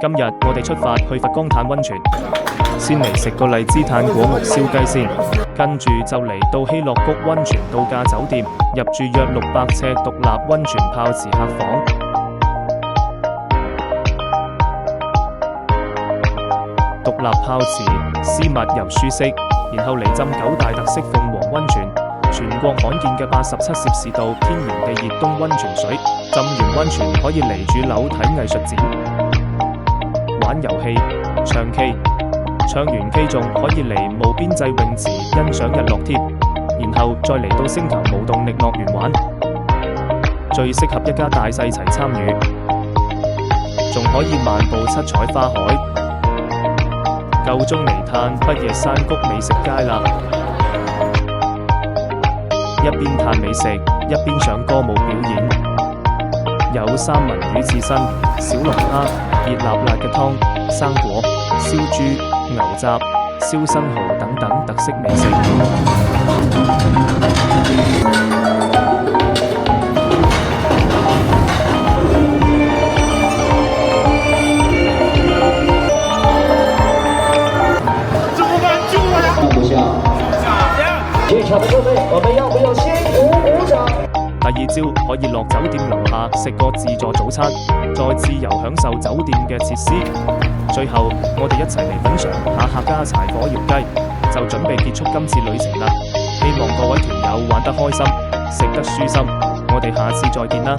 今日我哋出發去佛岡嘆溫泉，先嚟食個荔枝炭果木燒雞先，跟住就嚟到希樂谷溫泉度假酒店，入住約600尺獨立溫泉泡池客房。獨立泡池，私密又舒適，然後嚟浸9大特色鳳凰溫泉，全國罕見嘅87攝氏度天然地熱冬溫泉水，浸完溫泉可以嚟主樓睇藝術展、玩遊戲、唱 K， 唱完 K 仲可以嚟無邊際泳池欣賞日落添，然後再嚟到星球無動力樂園玩，最適合一家大細齊參與，仲可以漫步七彩花海。夠鐘嚟嘆不夜山谷美食街啦！一邊嘆美食，一邊上歌舞表演，有三文魚刺身、小龍蝦、熱辣辣嘅湯、生果、燒豬、牛雜、燒生蠔等等特色美食。现场的各位，我们要不要先鼓掌？第二朝可以落酒店樓下食個自助早餐，再自由享受酒店嘅設施。最後我哋一齊嚟品嚐下客家柴火窯雞，就準備結束今次旅程啦。希望各位團友玩得開心，食得舒心。我哋下次再見啦！